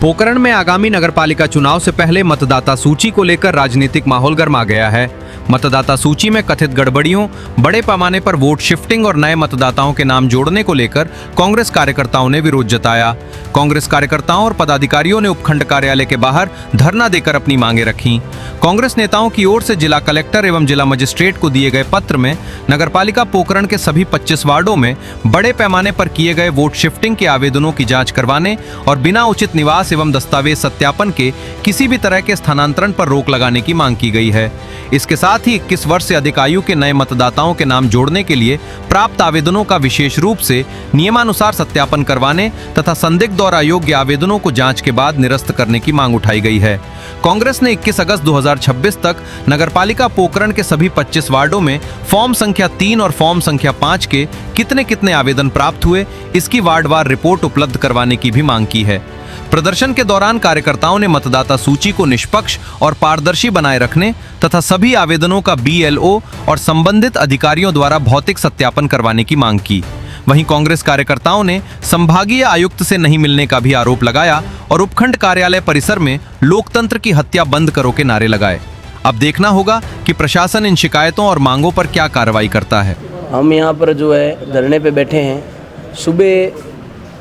पोकरण में आगामी नगरपालिका चुनाव से पहले मतदाता सूची को लेकर राजनीतिक माहौल गर्मा गया है। मतदाता सूची में कथित गड़बड़ियों, बड़े पैमाने पर वोट शिफ्टिंग और नए मतदाताओं के नाम जोड़ने को लेकर कांग्रेस कार्यकर्ताओं ने विरोध जताया। कांग्रेस कार्यकर्ताओं और पदाधिकारियों ने उपखंड कार्यालय के बाहर धरना देकर अपनी मांगें रखी। कांग्रेस नेताओं की ओर से जिला कलेक्टर एवं जिला मजिस्ट्रेट को दिए गए पत्र में नगरपालिका पोकरण के सभी 25 वार्डों में बड़े पैमाने पर किए गए वोट शिफ्टिंग के आवेदनों की जांच करवाने और बिना उचित निवास एवं दस्तावेज सत्यापन के किसी भी तरह के स्थानांतरण पर रोक लगाने की मांग की गई है। इसके साथ ही 21 वर्ष से अधिक आयु के नए मतदाताओं के नाम जोड़ने के लिए प्राप्त आवेदनों का विशेष रूप से नियमानुसार सत्यापन करवाने तथा संदिग्ध और अयोग्य आवेदनों को जांच के बाद निरस्त करने की मांग उठाई गई है। कांग्रेस ने 21 अगस्त 2026 तक नगरपालिका पोकरण के सभी 25 वार्डों में फॉर्म संख्या 3 और फॉर्म संख्या 5 के कितने आवेदन प्राप्त हुए, इसकी वार्डवार रिपोर्ट उपलब्ध करवाने की भी मांग की है। प्रदर्शन के दौरान कार्यकर्ताओं ने मतदाता सूची को निष्पक्ष और पारदर्शी बनाए रखने तथा सभी आवेदनों का BLO और संबंधित अधिकारियों द्वारा भौतिक सत्यापन करवाने की मांग की। वहीं कांग्रेस कार्यकर्ताओं ने संभागीय आयुक्त से नहीं मिलने का भी आरोप लगाया और उपखंड कार्यालय परिसर में लोकतंत्र की हत्या बंद करो के नारे लगाए। अब देखना होगा कि प्रशासन इन शिकायतों और मांगों पर क्या कार्रवाई करता है। हम यहाँ पर जो है धरने पे बैठे हैं। सुबह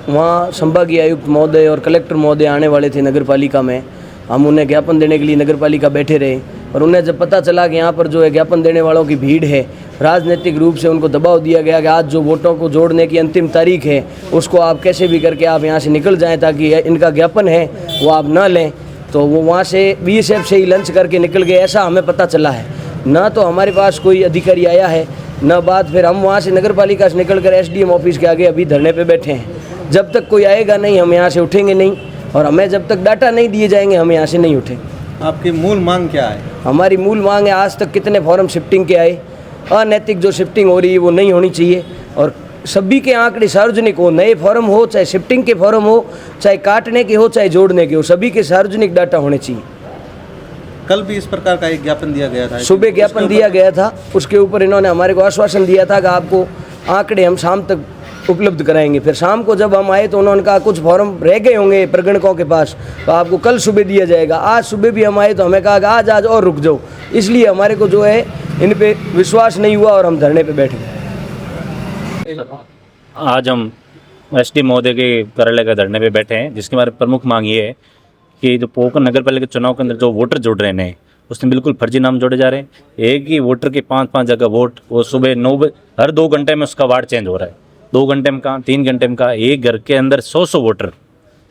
वहाँ संभागीय आयुक्त महोदय और कलेक्टर महोदय आने वाले थे नगरपालिका में। हम उन्हें ज्ञापन देने के लिए नगरपालिका बैठे रहे और उन्हें जब पता चला कि यहाँ पर जो है ज्ञापन देने वालों की भीड़ है, राजनीतिक रूप से उनको दबाव दिया गया कि आज जो वोटों को जोड़ने की अंतिम तारीख है उसको आप कैसे भी करके आप यहाँ से निकल जाएं ताकि इनका ज्ञापन है वो आप ना लें, तो वो वहाँ से BSF से ही लंच करके निकल गए, ऐसा हमें पता चला है। ना तो हमारे पास कोई अधिकारी आया है न बात, फिर हम वहाँ से नगरपालिका से निकल कर SDM ऑफिस के आगे अभी धरने पे बैठे हैं। जब तक कोई आएगा नहीं हम यहाँ से उठेंगे नहीं, और हमें जब तक डाटा नहीं दिए जाएंगे हम यहाँ से नहीं उठेंगे। आपकी मूल मांग क्या है? हमारी मूल मांग है, आज तक कितने फॉर्म शिफ्टिंग के आए, अनैतिक जो शिफ्टिंग हो रही है वो नहीं होनी चाहिए और सभी के आंकड़े सार्वजनिक हो, नए फॉर्म हो चाहे शिफ्टिंग के फॉर्म हो, चाहे काटने के हो चाहे जोड़ने के हो, सभी के सार्वजनिक डाटा होने चाहिए। कल भी इस प्रकार का एक ज्ञापन दिया गया था, सुबह ज्ञापन दिया गया था, उसके ऊपर इन्होंने हमारे को आश्वासन दिया था कि आपको आंकड़े हम शाम तक उपलब्ध कराएंगे। फिर शाम को जब हम आए तो उन्होंने कहा कुछ फॉर्म रह गए होंगे प्रगणकों के पास तो आपको कल सुबह दिया जाएगा। आज सुबह भी हम आए तो हमें कहा कि आज और रुक जाओ, इसलिए हमारे को जो है इन पे विश्वास नहीं हुआ और हम धरने पे बैठ गए। आज हम SD महोदय के कार्यालय का धरने पे बैठे हैं, जिसकी हमारी प्रमुख मांग ये है कि जो पोकरण नगर पालिका चुनाव के अंदर जो वोटर जुड़ रहे हैं उसमें बिल्कुल फर्जी नाम जोड़े जा रहे हैं। एक ही वोटर के 5-5 जगह वोट, वो सुबह 9 बजे हर 2 घंटे में उसका वार्ड चेंज हो रहा है। 2 घंटे में कहाँ, 3 घंटे में कहाँ, एक घर के अंदर 100 वोटर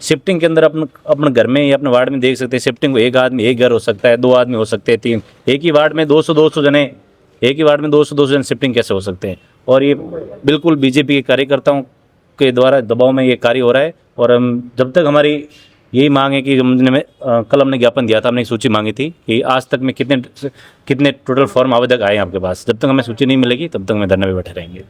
शिफ्टिंग के अंदर अपने घर में या अपने वार्ड में देख सकते हैं। शिफ्टिंग को एक आदमी एक घर हो सकता है, 2 आदमी हो सकते हैं, 3, एक ही वार्ड में 200 जने, एक ही वार्ड में 200 जने शिफ्टिंग कैसे हो सकते हैं। और ये बिल्कुल BJP के कार्यकर्ताओं के द्वारा दबाव में ये कार्य हो रहा है। और हम जब तक हमारी यही मांग है कि कल हमने ज्ञापन दिया था, हमने एक सूची मांगी थी कि आज तक में कितने टोटल फॉर्म आवेदक आए हैं आपके पास, जब तक हमें सूची नहीं मिलेगी तब तक हमें धरने पे बैठे रहेंगे।